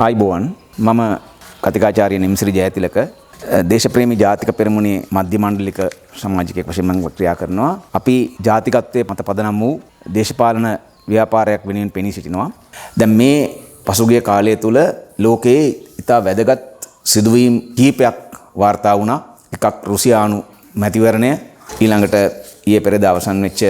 ආයිබෝවන් මම කතිකාචාර්ය නිම්සිරි ජයතිලක දේශප්‍රේමී ජාතික පෙරමුණේ මධ්‍ය මණ්ඩලික සමාජිකයෙක් වශයෙන් මම ක්‍රියා කරනවා. අපි ජාතිකත්වයේ මත පදනම් වූ දේශපාලන ව්‍යාපාරයක් වෙනුවෙන් පෙනී සිටිනවා. දැන් මේ පසුගිය කාලය තුල ලෝකයේ ඉතා වැදගත් සිදුවීම් කිහිපයක් වාර්තා වුණා. එකක් රුසියානු මැතිවරණය, ඊළඟට ඊයේ පෙරේදා අවසන් වෙච්ච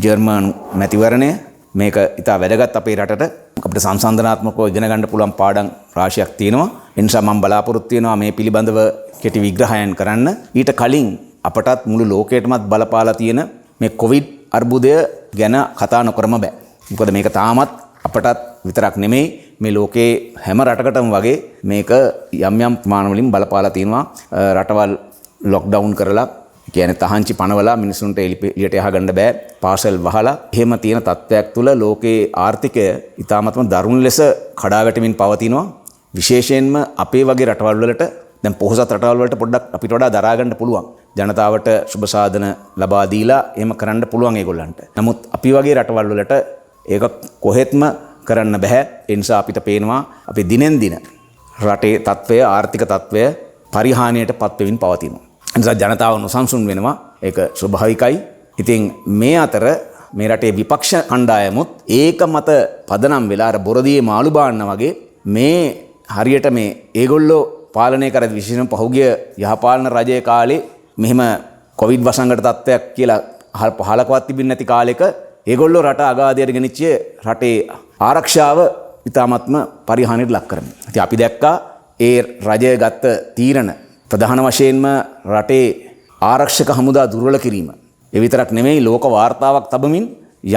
ජර්මනු මැතිවරණය. මේක ඉතා වැදගත් අපේ රටට. අපිට සංසන්දනාත්මකව ඉගෙන ගන්න පුළුවන් පාඩම් රාශියක් තියෙනවා. ඒ නිසා මම බලාපොරොත්තු වෙනවා මේ පිළිබඳව කෙටි විග්‍රහයන් කරන්න. ඊට කලින් අපටත් මුළු ලෝකයටමත් බලපාලා තියෙන මේ කොවිඩ් අර්බුදය ගැන කතා නොකරම බෑ. මොකද මේක තාමත් අපටත් විතරක් නෙමෙයි මේ ලෝකේ හැම රටකටම වගේ මේක යම් යම් ප්‍රමාණ වලින් බලපාලා තියෙනවා. රටවල් ලොක්ඩවුන් කරලා කියන්නේ තහංචි පනවලා මිනිසුන්ට එළියට යහගන්න බෑ, පාසල් වහලා එහෙම තියෙන තත්ත්වයක් තුළ ලෝකයේ ආර්ථිකය ඉතාමත්ම දරුණු ලෙස කඩා වැටෙමින් පවතිනවා. විශේෂයෙන්ම අපේ වගේ රටවල් වලට දැන් පොහොසත් රටවල් වලට පොඩ්ඩක් අපිට වඩා දරා ගන්න පුළුවන්. ජනතාවට සුබ සාධන ලබා දීලා එහෙම කරන්න පුළුවන් ඒගොල්ලන්ට. නමුත් අපි වගේ රටවල් වලට ඒක කොහෙත්ම කරන්න බෑ. ඒ නිසා අපිට පේනවා අපි දිනෙන් දින රටේ තත්ත්වය, ආර්ථික තත්ත්වය පරිහානියට පත් වෙමින් පවතිනවා. නිසා ජනතාව නොසන්සුන් වෙනවා. ඒක ස්වභාවිකයි. ඉතින් මේ අතර මේ රටේ විපක්ෂ කණ්ඩායමුත් ඒක මත පදනම් වෙලා අර බොරදියේ මාළු බාන්න වගේ මේ හරියට මේ ඒගොල්ලෝ පාලනය කර විශේෂයෙන් පහුගිය යහපාලන රජයේ කාලේ මෙහෙම කොවිඩ් වසංගත තත්ත්වයක් කියලා පහලකවත් තිබෙන්නේ නැති කාලෙක ඒගොල්ලෝ රට අගාධයට ගෙනිච්ච රටේ ආරක්ෂාව ඉතාමත්ම පරිහානියට ලක් කරනවා. ඉතින් අපි දැක්කා ඒ රජය ගත්ත තීරණ ප්‍රධාන වශයෙන්ම රටේ ආරක්ෂක හමුදා දුර්වල කිරීම. ඒ විතරක් නෙමෙයි ලෝක වාර්තාවක් තබමින්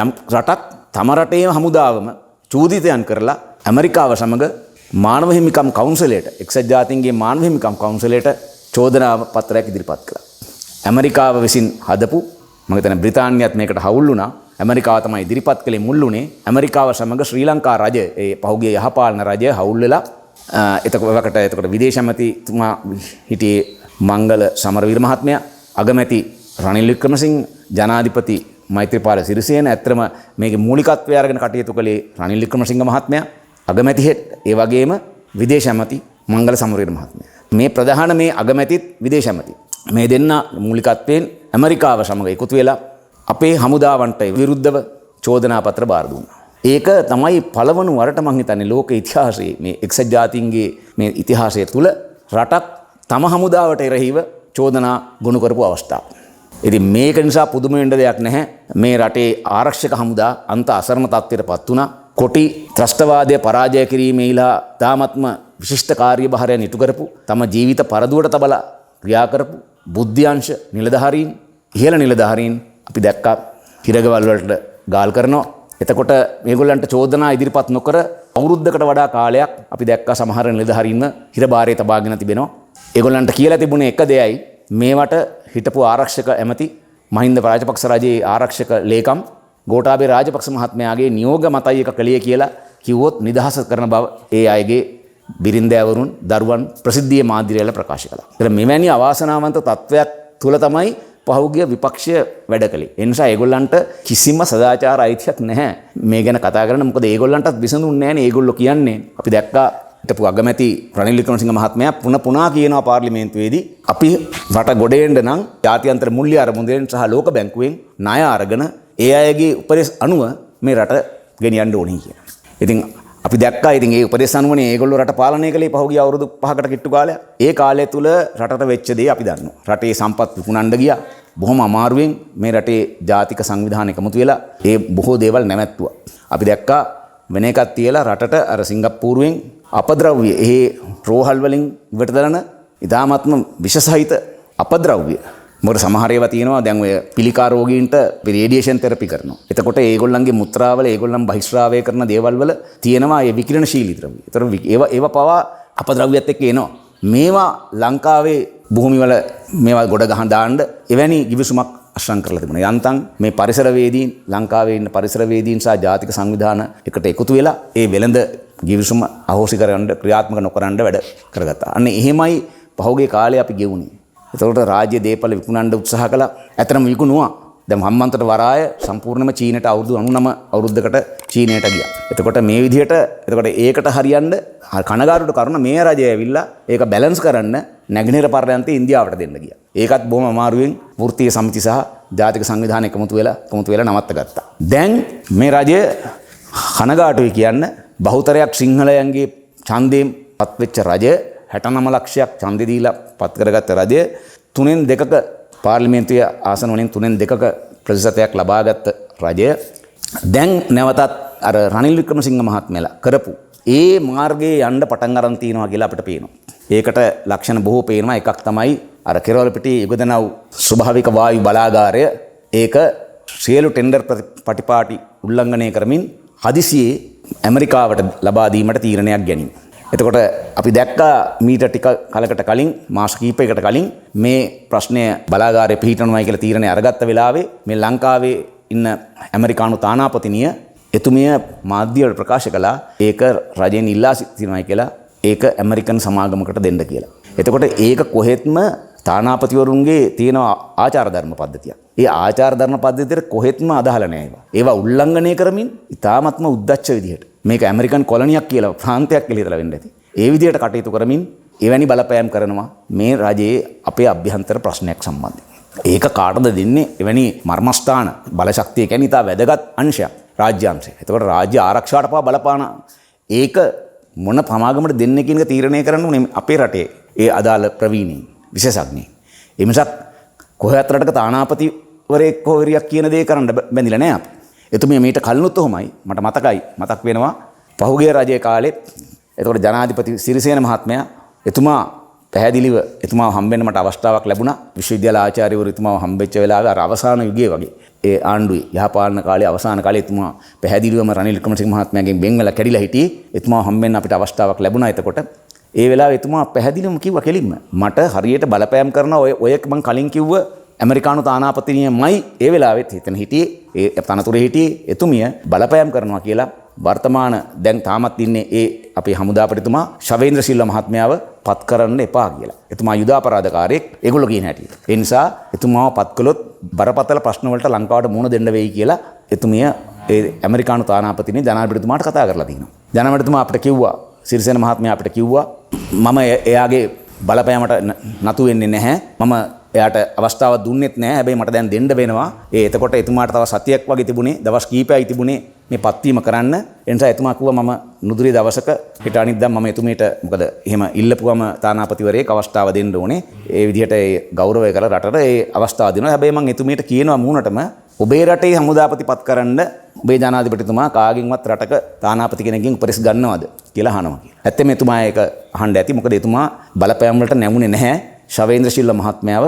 යම් රටක් තම රටේ හමුදාවම චූදිතයන් කරලා ඇමරිකාව සමග මානව හිමිකම් කවුන්සිලයට, එක්සත් ජාතීන්ගේ මානව හිමිකම් කවුන්සිලයට චෝදනා පත්‍රයක් ඉදිරිපත් කළා. ඇමරිකාව විසින් හදපු, මම හිතන්නේ බ්‍රිතාන්‍යයත් මේකට හවුල් වුණා. ඇමරිකාව තමයි ඉදිරිපත් කළේ මුල් වුණේ. ඇමරිකාව සමග ශ්‍රී ලංකා රජය, ඒ පහුගිය යහපාලන රජය හවුල් වෙලා එතකොට විදේශ ඇමතිතුමා හිටියේ මංගල සමරවීර මහත්මයා, අගමැති රනිල් වික්‍රමසිංහ, ජනාධිපති මෛත්‍රීපාල සිරිසේන. ඇත්තම මේකේ මූලිකත්වය අරගෙන කටයුතු කළේ රනිල් වික්‍රමසිංහ මහත්මයා, අගමැති හෙට්, ඒ වගේම විදේශ ඇමති මංගල සමරවීර මහත්මයා. මේ ප්‍රධාන මේ අගමැතිත් විදේශ ඇමති මේ දෙන්න මූලිකත්වයෙන් ඇමරිකාව සමග එකතු වෙලා අපේ හමුදාවන්ට විරුද්ධව චෝදනා පත්‍ර බාර දුන්නා. ඒක තමයි පළවනු වරට මං හිතන්නේ ලෝක ඉතිහාසයේ මේ එක්සත් ජාතීන්ගේ මේ ඉතිහාසය තුල රටක් තම හමුදාවට එරෙහිව චෝදනා ගොනු කරපු අවස්ථාව. ඉතින් මේක නිසා පුදුම වෙන්න දෙයක් නැහැ. මේ රටේ ආරක්ෂක හමුදා අන්ත අසරණ තත්ත්වයටපත් වුණා. කොටි ත්‍රස්තවාදය පරාජය කිරීමේලා තාමත්ම විශිෂ්ට කාර්යභාරයන් ඉටු කරපු, තම ජීවිත පරදුවට තබලා ක්‍රියා කරපු බුද්ධ්‍යංශ නිලධාරීන්, ඉහළ නිලධාරීන් අපි දැක්කා හිරගවල් වලට ගාල් කරනවා. එතකොට මේගොල්ලන්ට චෝදනා ඉදිරිපත් නොකර අවුරුද්දකට වඩා කාලයක් අපි දැක්කා සමහර නිලධාරීන්ව හිරබාරයේ තබාගෙන තිබෙනවා. ඒගොල්ලන්ට කියලා තිබුණේ එක දෙයයි, මේවට හිටපු ආරක්ෂක ඇමති මහින්ද රාජපක්ෂ රජයේ ආරක්ෂක ලේකම් ගෝඨාභය රාජපක්ෂ මහත්මයාගේ නියෝග මතයි එක කලිය කියලා කිව්වොත් නිදහස කරන බව ඒ අයගේ බිරින්දෑවරුන්, දරුවන් ප්‍රසිද්ධියේ මාධ්‍යවල ප්‍රකාශ කළා. ඒතර මෙවැනි අවාසනාවන්ත තත්වයක් තුල තමයි පහුගිය විපක්ෂය වැඩ කළේ. ඒ නිසා ඒගොල්ලන්ට කිසිම සදාචාර අයිතියක් නැහැ මේ ගැන කතා කරන්න. මොකද ඒගොල්ලන්ටත් විසඳුන්නේ නැහැනේ. ඒගොල්ලෝ කියන්නේ අපි දැක්කා හිටපු අගමැති රනිල් වික්‍රමසිංහ මහත්මයා පුනා කියනවා පාර්ලිමේන්තුවේදී අපි රට ගොඩ එන්න නම් ජාත්‍යන්තර මුල්‍ය අරමුදලෙන් සහ ලෝක බැංකුවෙන් ණය අරගෙන ඒ අයගේ උපදෙස් අනුව මේ රට ගෙනියන්න ඕනේ කියලා. ඉතින් අපි දැක්කා ඉතින් ඒ උපදෙස් අනුවනේ ඒගොල්ලෝ රට පාලනය කළේ පහුගිය අවුරුදු 5කට කිට්ටු කාලයක්. ඒ කාලය තුල රටට වෙච්ච දේ අපි දන්නවා. රටේ සම්පත් විකුණන්න ගියා. බොහොම අමාරුවෙන් මේ රටේ ජාතික සංවිධානය එකමුතු වෙලා ඒ බොහෝ දේවල් නැවැත්තුවා. අපි දැක්කා වෙන එකක් තියලා රටට අර සිංගප්පූරුවෙන් අපද්‍රව්‍ය, ඒ රෝහල් වලින් ඉවට දරන ඉතාමත්ම විෂසහිත අපද්‍රව්‍ය. මොකද සමහර ඒවා තියෙනවා දැන් ඔය පිළිකා රෝගීන්ට රේඩියේෂන් තෙරපි කරනවා. එතකොට ඒගොල්ලන්ගේ මුත්‍රාවල ඒගොල්ලන් බහිස්රාවය කරන දේවල් වල තියෙනවා ඒ විකිරණශීලී ද්‍රව්‍ය. ඒතර ඒවා පවා අපද්‍රව්‍යත් එක්ක එනවා. මේවා ලංකාවේ භූමිවල මේවා ගොඩ ගහන දාන්න එවැනි කිවිසුමක් අශ්‍රම් කරලා තිබුණා. යන්තම් මේ පරිසරවේදීන්, ලංකාවේ ඉන්න පරිසරවේදීන් සහ ජාතික සංවිධාන එකට එකතු වෙලා ඒ වෙළඳ කිවිසුම අහෝසි කරන්න, ක්‍රියාත්මක නොකරන්න වැඩ කරගත්තා. අන්න එහෙමයි පහුගිය කාලේ අපි ගෙවුනේ. එතකොට රාජ්‍ය දේපල විකුණන්න උත්සාහ කළා. ඇත්තටම විකුණුවා. දැන් හම්බන්තොට වරාය සම්පූර්ණයෙන්ම චීනයට අවුරුදු 99 අවුරුද්දකට චීනයට ගියා. එතකොට මේ විදිහට එතකොට ඒකට හරියන්න කනගාටුට කරුණ මේ රජය ඇවිල්ලා ඒක බැලන්ස් කරන්න නැගෙනහිර පර්යන්තේ ඉන්දියාවට දෙන්න ගියා. ඒකත් බොහොම අමාරුවෙන් වෘත්තීය සමිති සහ ජාතික සංවිධානය එකමුතු වෙලා නවත්ත ගත්තා. දැන් මේ රජය කනගාටුයි කියන්න බහුතරයක් සිංහලයන්ගේ ඡන්දයෙන් පත්වෙච්ච රජය 69 ලක්ෂයක් ඡන්දෙ දීලා පත් කරගත්ත රජය 3/2ක පාර්ලිමේන්තුවේ ආසන වලින් 3/2ක ප්‍රතිශතයක් ලබාගත් රජය දැන් නැවතත් අර රනිල් වික්‍රමසිංහ මහත්මයාලා කරපු ඒ මාර්ගයේ යන්න පටන් අරන් තියනවා කියලා අපිට පේනවා. ඒකට ලක්ෂණ බොහෝ පේනවා. එකක් තමයි අර කෙරවලපිටියේ යුගදනව් ස්වභාවික වායු බලාගාරය ඒක සියලු ටෙන්ඩර් පටිපාටි උල්ලංඝනය කරමින් හදිසියේ ඇමරිකාවට ලබා දීමට තීරණයක් ගැනීම. එතකොට අපි දැක්කා මීට ටික කලකට කලින් මාස කිහිපයකට කලින් මේ ප්‍රශ්නය බලාගාරය පිහිටනවායි කියලා තීරණය අරගත්ත වෙලාවේ මේ ලංකාවේ ඉන්න ඇමරිකානු තානාපතිනිය එතුමිය මාධ්‍යවල ප්‍රකාශ කළා ඒක රජයෙන් ඉල්ලා සිටිනවායි කියලා ඒක ඇමරිකන් සමාගමකට දෙන්න කියලා. එතකොට ඒක කොහෙත්ම තානාපතිවරුන්ගේ තියෙන ආචාර ධර්ම පද්ධතියක්. ඒ ආචාර ධර්ම පද්ධතියට කොහෙත්ම අදාළ නැහැ ඒවා. ඒවා උල්ලංඝනය කරමින් ඉතාමත්ම උද්දච්ච විදිහට මේක ඇමරිකන් කොලනියක් කියලා ප්‍රාන්තයක් කියලා හිතලා වෙන්න ඇති. ඒ විදිහට කටයුතු කරමින් එවැනි බලපෑම් කරනවා මේ රජයේ අපේ අභ්‍යන්තර ප්‍රශ්නයක් සම්බන්ධයෙන්. ඒක කාටද දෙන්නේ? එවැනි මර්මස්ථාන බලශක්තිය කියන්නේ ඉතා වැදගත් අංශයක් රාජ්‍ය අංශය. එතකොට රාජ්‍ය ආරක්ෂාවට පවා බලපාන ඒක මොන සමාගමකට දෙන්නේ කියන එක තීරණය කරන්න ඕනේ අපේ රටේ ඒ අදාළ ප්‍රවීණයින් විශේෂඥයින්. ඒ මිසක් කොහේත් රටක තානාපතිවරයෙක් හොරියක් කියන දේ කරන්න බැඳිලා නැහැ අපි. එතුමිය මීට කලිනුත් ඔහොමයි මට මතක් වෙනවා පහුගිය රජයේ කාලේ එතකොට ජනාධිපති සිරිසේන මහත්මයා එතුමා පැහැදිලිව එතුමාව හම්බෙන්න මට අවස්ථාවක් ලැබුණා. විශ්වවිද්‍යාල ආචාර්යවරු එතුමාව හම්බෙච්ච වෙලාවේ අර අවසාන යුගයේ වගේ ඒ ආණ්ඩුවේ යහපාලන කාලේ අවසාන කාලේ එතුමා පැහැදිලිවම රනිල් වික්‍රමසිංහ මහත්මයාගෙන් වෙන් වෙලා කැඩිලා හිටියේ. එතුමාව හම්බෙන්න අපිට අවස්ථාවක් ලැබුණා. එතකොට ඒ වෙලාවේ එතුමා පැහැදිලිවම කිව්වා කෙලින්ම මට හරියට බලපෑම් කරන ඔය මම කලින් කිව්ව ඇමරිකානු තානාපතිනියමයි ඒ වෙලාවෙත් හිතන හිටියේ ඒ තනතුරේ හිටියේ එතුමිය බලපෑම් කරනවා කියලා වර්තමාන දැන් තාමත් ඉන්නේ ඒ අපේ හමුදාපතිතුමා ශවේන්ද්‍ර සිල්වා මහත්මයාව පත් කරන්න එපා කියලා. එතුමා යුද අපරාධකාරයෙක් ඒගොල්ලෝ කියන හැටියට. ඒ නිසා එතුමාව පත් කළොත් බරපතල ප්‍රශ්න වලට ලංකාවට මුහුණ දෙන්න වෙයි කියලා එතුමිය ඒ ඇමරිකානු තානාපතිනිය ජනාධිපතිතුමාට කතා කරලා තිනවා. ජනාධිපතිතුමා අපිට කිව්වා සිරිසේන මහත්මයා අපිට කිව්වා මම එයාගේ බලපෑමට නතු වෙන්නේ නැහැ. මම එයාට අවස්ථාවක් දුන්නෙත් නැහැ. හැබැයි මට දැන් දෙන්න වෙනවා. එතකොට එතුමාට තව සතියක් වගේ තිබුණේ දවස් කීපයයි තිබුණේ මේ පත්වීම කරන්න. ඒ නිසා එතුමා කිව්වා මම නුදුරේ දවසක හෙට අනිද්දා මම එතුමියට මොකද එහෙම ඉල්ලපුවම තානාපතිවරයෙක් අවස්ථාව දෙන්න ඕනේ. ඒ විදිහට ඒ ගෞරවය කරලා රටට ඒ අවස්ථාව දෙනවා. හැබැයි මම එතුමියට කියනවා මූණටම ඔබේ රටේ හමුදාපති පත් කරන්න ඔබේ ජනාධිපතිතුමා කාගෙන්වත් රටක තානාපති කෙනෙක්ගෙන් උපරිස් ගන්නවද කියලා අහනවා කියලා. ඇත්තම එතුමා ඒක අහන්න ඇති. මොකද එතුමා බලපෑම් වලට නැමුනේ නැහැ. ශවේන්ද්‍ර සිල්වා මහත්මයාව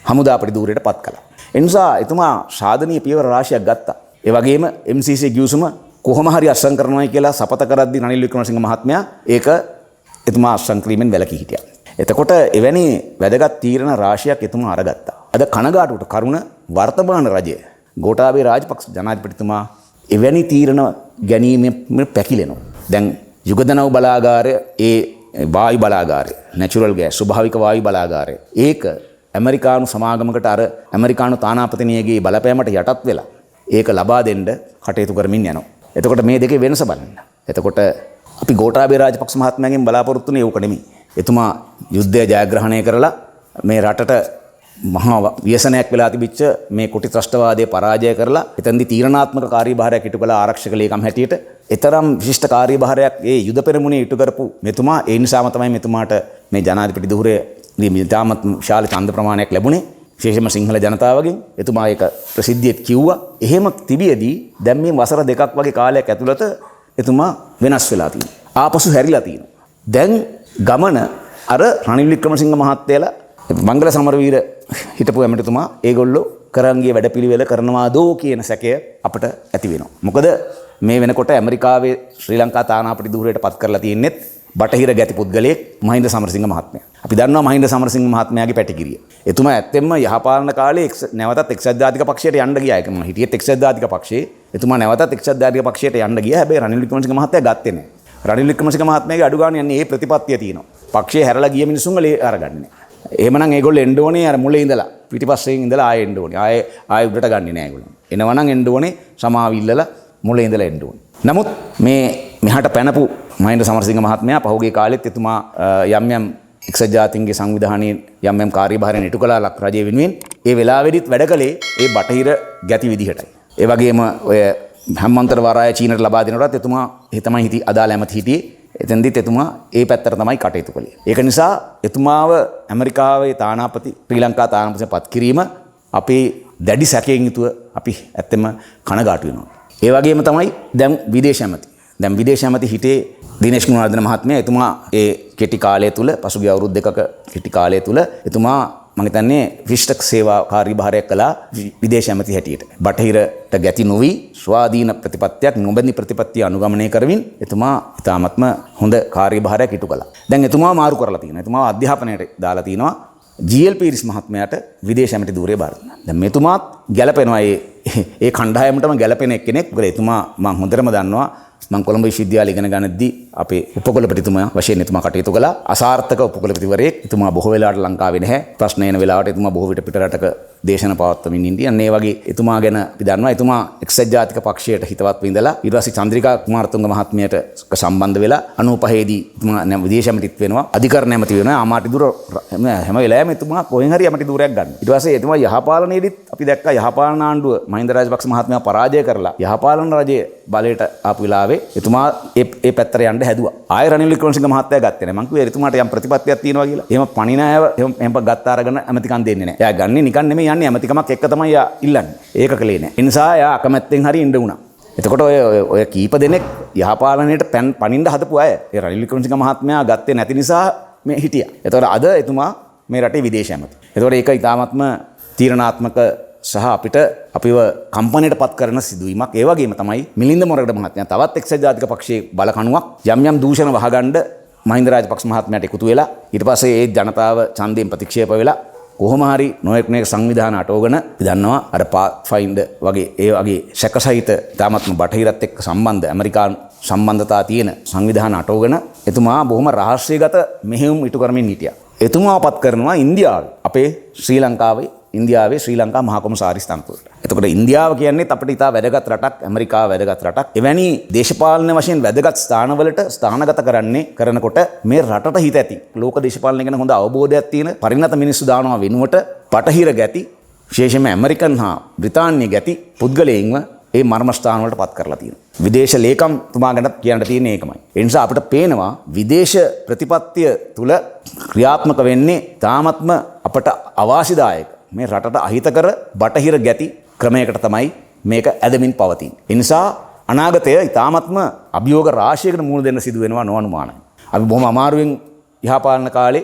හමුදාපති ධූරයට පත් කළා. ඒ නිසා එතුමා සාධනීය පියවර රාශියක් ගත්තා. ඒ වගේම MCC ගිවිසුම කොහොම හරි අත්සන් කරනවායි කියලා සපත කරද්දී රනිල් වික්‍රමසිංහ මහත්මයා ඒක එතුමා අත්සන් කිරීමෙන් වැළකී හිටියා. එතකොට එවැනි වැදගත් තීරණ රාශියක් එතුමා අරගත්තා. අද කනගාටුවට කරුණ වර්තමාන රජය ගෝඨාභය රාජපක්ෂ ජනාධිපතිතුමා එවැනි තීරණ ගැනීමෙන් පැකිලෙනවා. දැන් යුගදනව් බලාගාරය ඒ වායු බලාගාරය නැචරල් ගෑස් ස්වභාවික වායු බලාගාරය ඒක ඇමරිකානු සමාගමකට අර ඇමරිකානු තානාපතිනියගේ බලපෑමට යටත් වෙලා ඒක ලබා දෙන්න කටයුතු කරමින් යනවා. එතකොට මේ දෙකේ වෙනස බලන්න. එතකොට අපි ගෝඨාභය රාජපක්ෂ මහත්මයාගෙන් බලාපොරොත්තු වෙන්නේ ඕක නෙමෙයි. එතුමා යුද්ධය ජයග්‍රහණය කරලා මේ රටට මහා ව්‍යසනයක් වෙලා තිබිච්ච මේ කුටි ත්‍රස්තවාදය පරාජය කරලා එතෙන්දී තීරණාත්මක කාර්යභාරයක් ඉටු කළ ආරක්ෂක ලේකම් හැටියට එතරම් විශිෂ්ට කාර්යභාරයක් ඒ යුද පෙරමුණේ ඉටු කරපු මෙතුමා ඒ නිසාම තමයි මෙතුමාට මේ ජනාධිපති ධූරයේ ඉතාමත් විශාල ඡන්ද ප්‍රමාණයක් ලැබුණේ විශේෂයෙන්ම සිංහල ජනතාවගෙන්. එතුමා ඒක ප්‍රසිද්ධියට කිව්වා. එහෙම තිබියදී දැන් මේ වසර දෙකක් වගේ කාලයක් ඇතුළත එතුමා වෙනස් වෙලා තියෙනවා. ආපසු හැරිලා තියෙනවා. දැන් ගමන අර රනිල් වික්‍රමසිංහ මහත්තයලා මංගල සමරවීර හිටපු ඇමතිතුමා ඒගොල්ලෝ කරන්ගේ වැඩපිළිවෙල කරනවාදෝ කියන සැකය අපට ඇති වෙනවා. මොකද මේ වෙනකොට ඇමරිකාවේ ශ්‍රී ලංකා තානාපති ධූරයට පත් කරලා තියෙන්නේ බටහිර ගැති පුද්ගලයෙක් මහින්ද සමරසිංහ මහත්මයා. අපි දන්නවා මහින්ද සමරසිංහ මහත්මයාගේ පැටිකිරිය. එතුමා ඇත්තෙන්ම යහපාලන කාලේ නැවතත් එක්සත් ජාතික පක්ෂයට යන්න ගියා. ඒක මම හිටියෙත් එක්සත් ජාතික පක්ෂයේ. එතුමා නැවතත් එක්සත් ජාතික පක්ෂයට යන්න ගියා. හැබැයි රනිල් වික්‍රමසිංහ මහත්තයා ගත්තේ නැහැ. රනිල් වික්‍රමසිංහ මහත්මයාගේ අඩු ගානේ යන්නේ මේ ප්‍රතිපත්තිය තියෙනවා. පක්ෂය හැරලා ගිය මිනිසුන්ගේ අරගන්නේ. එහෙමනම් ඒගොල්ලෝ එන්න ඕනේ අර මුලේ ඉඳලා පිටිපස්සෙන් ඉඳලා ආයෙ එන්න ඕනේ. ආයෙ උඩට ගන්නේ නැහැ ඒගොල්ලෝ. එනවනම් එන්න ඕනේ සමාව ඉල්ලලා මුලේ ඉඳලා එන්න ඕනේ. නමුත් මේ මෙහාට පැනපු මහින්ද සමරසිංහ මහත්මයා පහුගිය කාලෙත් එතුමා යම් යම් එක්සත් ජාතීන්ගේ සංවිධානයේ යම් යම් කාර්යභාරයන් ඉටු කළා ලක් රජය වෙනුවෙන්. ඒ වෙලාවෙදිත් වැඩ කළේ ඒ බටහිර ගැති විදිහටයි. ඒ වගේම ඔය හැමන්තර වරාය චීනට ලබා දෙනකොටත් එතුමා ඒ තමයි අදාළ ඇමති හිටියේ. එතෙන්දිත් එතුමා ඒ පැත්තට තමයි කටයුතු කළේ. ඒක නිසා එතුමාව ඇමරිකාවේ තානාපති ශ්‍රී ලංකා තානාපතිව පත් කිරීම අපේ දැඩි සැකයෙන් යුතුව අපි ඇත්තෙම කනගාටු වෙනවා. ඒ වගේම තමයි දැන් විදේශ ඇමති. දැන් විදේශ ඇමති හිටියේ දිනේෂ් ගුණවර්ධන මහත්මයා. එතුමා ඒ කෙටි කාලය තුල පසුගිය අවුරුදු දෙකක කෙටි කාලය තුල එතුමා මම හිතන්නේ විශිෂ්ට සේවා කාර්යභාරයක් කළා විදේශ ඇමති හැටියට. බටහිරට ගැති නොවි ස්වාධීන ප්‍රතිපත්තියක් නොබැඳි ප්‍රතිපත්තිය අනුගමනය කරමින් එතුමා ඉතාමත්ම හොඳ කාර්යභාරයක් ඉටු කළා. දැන් එතුමා මාරු කරලා තියෙනවා. එතුමා අධ්‍යාපනයට දාලා තිනවා ජී.එල්. පීරිස් මහත්මයාට විදේශ ඇමති ධූරය බාර දුන්නා. දැන් මෙතුමාත් ගැලපෙනවා ඒ කණ්ඩායමටම ගැලපෙන එක්කෙනෙක්. මොකද එතුමා මම හොඳටම දන්නවා මම කොළඹ විශ්වවිද්‍යාලය ඉගෙන ගන්නදී අපේ උපකුලපතිතුමා වශයෙන් එතුමා කටයුතු කළා. අසාර්ථක උපකුලපතිවරයෙක්. එතුමා බොහෝ වෙලාවට ලංකාවේ නැහැ. ප්‍රශ්න එන වෙලාවට එතුමා බොහෝ විට පිටරටක දේශන පවත්වමින් ඉන්නේ. අන්න ඒ වගේ එතුමා ගැන අපි දන්නවා. එතුමා එක්සත් ජාතික පක්ෂයට හිතවත් ඉඳලා ඊට පස්සේ චන්ද්‍රිකා කුමාරතුංග මහත්මියට සම්බන්ධ වෙලා 95 දී එතුමා විදේශ ඇමතිත් වෙනවා. අධිකරණ ඇමති වෙනවා. ආමාත්‍ය ධුර හැම වෙලාවෙම එතුමා කොහෙන් හරි ඇමති ධුරයක් ගන්නවා. ඊට පස්සේ එතුමා යහපාලනයේදීත් අපි දැක්කා යහපාලන ආණ්ඩුව මහින්ද රාජපක්ෂ මහත්මයා පරාජය කරලා යහපාලන රජයේ බලයට ආපු වෙලාවේ එතුමා ඒ පැත්තට යන්න හැදුවා. ආයෙ රනිල් වික්‍රමසිංහ මහත්තයා ගත්තේ නැහැ. මං කිව්වා එතුමාට යම් ප්‍රතිපත්තියක් තියෙනවා කියලා. එහෙම පණිනායව එහෙම ගත්ත අරගෙන ඇමතිකම් දෙන්නේ නැහැ. එයා ගන්නේ නිකන් නෙමෙයි යන්නේ ඇමතිකමක් එක්ක තමයි එයා ඉල්ලන්නේ. ඒක කලේ නැහැ. ඒ නිසා එයා අකමැත්තෙන් හරි ඉන්න වුණා. එතකොට ඔය කීප දෙනෙක් යහපාලනයට පණින්න හදපු අය ඒ රනිල් වික්‍රමසිංහ මහත්මයා ගත්තේ නැති නිසා මේ හිටියා. එතකොට අද එතුමා මේ රටේ විදේශ ඇමති. එතකොට ඒක ඉතාමත්ම තීරණාත්මක සහ අපිට අපිව කම්පනයට පත් කරන සිදුවීමක්. ඒ වගේම තමයි මිලින්ද මොරගඩ මහත්මයා තවත් එක්සත් ජාතික පක්ෂයේ බලකණුවක් යම් යම් දූෂණ වහගන්න මහින්ද රාජපක්ෂ මහත්මයාට එකතු වෙලා ඊට පස්සේ ඒ ජනතාව ඡන්දයෙන් ප්‍රතික්ෂේප වෙලා කොහොම හරි නොයෙක් සංවිධාන අටවගෙන අපි දන්නවා අර පාත්ෆයින්ඩර් වගේ ඒ වගේ සැකසහිත තාමත්ම බටහිරත් එක්ක සම්බන්ධ ඇමරිකානු සම්බන්ධතා තියෙන සංවිධාන අටවගෙන එතුමා බොහොම රහස්‍යගත මෙහෙයුම් ඉටු කරමින් හිටියා. එතුමා පත් කරනවා ඉන්දියාවේ අපේ ඉන්දියාවේ ශ්‍රී ලංකා මහා කොමසාරිස් තනතුරට. එතකොට ඉන්දියාව කියන්නේ අපිට ඉතා වැදගත් රටක්, ඇමරිකාව වැදගත් රටක්. එවැනි දේශපාලන වශයෙන් වැදගත් ස්ථානවලට ස්ථානගත කරනකොට මේ රටට හිත ඇති ලෝක දේශපාලනය ගැන හොඳ අවබෝධයක් තියෙන පරිණත මිනිස්සු දානවා වෙනුවට බටහිර ගැති විශේෂයෙන්ම ඇමරිකන් හා බ්‍රිතාන්‍ය ගැති පුද්ගලයින්ව ඒ මර්ම ස්ථාන වලට පත් කරලා තියෙනවා. විදේශ ලේකම්තුමා ගැන කියන්න තියෙන්නේ ඒකමයි. ඒ නිසා අපිට පේනවා විදේශ ප්‍රතිපත්තිය තුල ක්‍රියාත්මක වෙන්නේ තාමත්ම අපට අවාසිදායක මේ රටට අහිතකර බටහිර ගැති ක්‍රමයකට තමයි මේක ඇදමින් පවතින්නේ. ඒ නිසා අනාගතය ඉතාමත්ම අභියෝග රාශියකට මුහුණ දෙන්න සිදු වෙනවා නොඅනුමානයි. අපි බොහොම අමාරුවෙන් යහපාලන කාලේ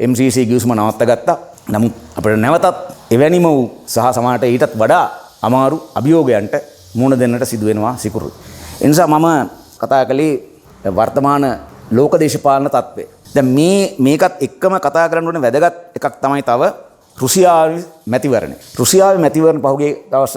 MCC ගිවිසුම නවත්ත ගත්තා. නමුත් අපිට නැවතත් එවැනිම වූ සහ සමාජයට ඊටත් වඩා අමාරු අභියෝගයන්ට මුහුණ දෙන්නට සිදු වෙනවා සිකුරු. ඒ නිසා මම කතා කළේ වර්තමාන ලෝක දේශපාලන තත්ත්වය. දැන් මේකත් එක්කම කතා කරන්න ඕනේ වැදගත් එකක් තමයි තව රුසියාවේ මැතිවරණය. රුසියාවේ මැතිවරණ පහුගිය දවස්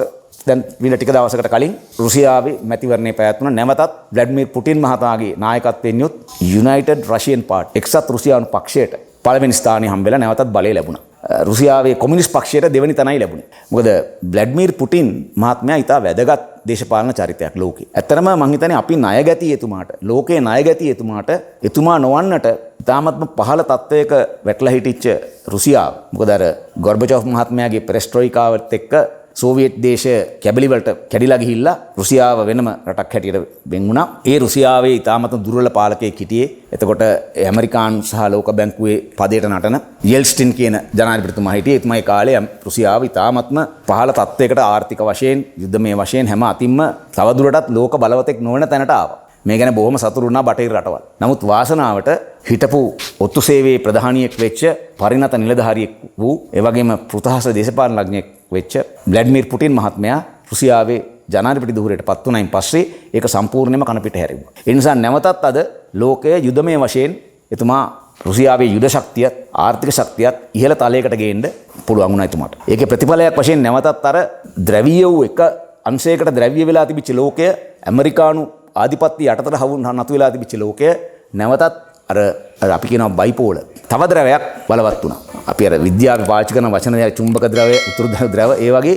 දැන් වින ටික දවසකට කලින් රුසියාවේ මැතිවරණය පැවැත්වුණා. නැවතත් ව්ලාඩිමිර් පුටින් මහතාගේ නායකත්වයෙන් යුත් යුනයිටඩ් රෂියන් පාර්ටි එක්සත් රුසියානු පක්ෂයට පළවෙනි ස්ථානය හම්බෙලා නැවතත් බලය ලැබුණා. රුසියාවේ කොමියුනිස්ට් පක්ෂයට දෙවෙනි තැනයි ලැබුණේ. මොකද ව්ලාඩිමිර් පුටින් මහත්මයා ඉතා වැදගත් දේශපාලන චරිතයක් ලෝකේ. ඇත්තටම මං හිතන්නේ අපි ණය ගැති එතුමාට, ලෝකේ ණය ගැති එතුමාට එතුමා නොවන්නට ඉතාමත්ම පහළ තත්වයක වැටලා හිටිච්ච රුසියාව. මොකද අර ගෝර්බචෝව් මහත්මයාගේ පෙරස්ට්‍රොයිකාවත් එක්ක සෝවියට් දේශය කැබලි වලට කැඩිලා ගිහිල්ලා රුසියාව වෙනම රටක් හැටියට වෙන් වුණා. ඒ රුසියාවේ ඉතාමත්ම දුර්වල පාලකයෙක් හිටියේ. එතකොට ඇමරිකානු සහ ලෝක බැංකුවේ පදයට නටන යෙල්ස්ටින් කියන ජනාධිපතිතුමා හිටියේ. ඒ තමයි කාලේ රුසියාව ඉතාමත්ම පහළ තත්වයකට ආර්ථික වශයෙන්, යුද්ධමය වශයෙන් හැම අතින්ම තවදුරටත් ලෝක බලවතෙක් නොවන තැනට ආවා. මේ ගැන බොහොම සතුටු වුණා බටහිර රටවල්. නමුත් වාසනාවට හිටපු ඔත්තු සේවයේ ප්‍රධානියෙක් වෙච්ච පරිණත නිලධාරියෙක් වූ ඒ වගේම පෘතහස දේශපාලනඥයෙක් වෙච්ච ව්ලාඩිමිර් පුටින් මහත්මයා රුසියාවේ ජනාධිපති ධූරයට පත් වුණායින් පස්සේ ඒක සම්පූර්ණයෙන්ම කන පිට හැරෙව්වා. ඒ නිසා නැවතත් අද ලෝකයේ යුදමය වශයෙන් එතුමා රුසියාවේ යුද ශක්තියත් ආර්ථික ශක්තියත් ඉහළ තලයකට ගේන්න පුළුවන් වුණා එතුමාට. ඒකේ ප්‍රතිඵලයක් වශයෙන් නැවතත් අර ද්‍රවීය වූ එක අංශයකට ද්‍රව්‍ය වෙලා තිබිච්ච ලෝකය ඇමරිකානු ආධිපත්‍ය යටතට නතු වෙලා තිබිච්ච ලෝකය නැවතත් අර අපි කියනවා බයිපෝල තව ද්‍රවයක් බලවත් වුණා. අපි අර විද්‍යාවේ පාවිච්චි කරන වචන දෙයක් චුම්බක ද්‍රවය, උතුරු ද්‍රව, ඒ වගේ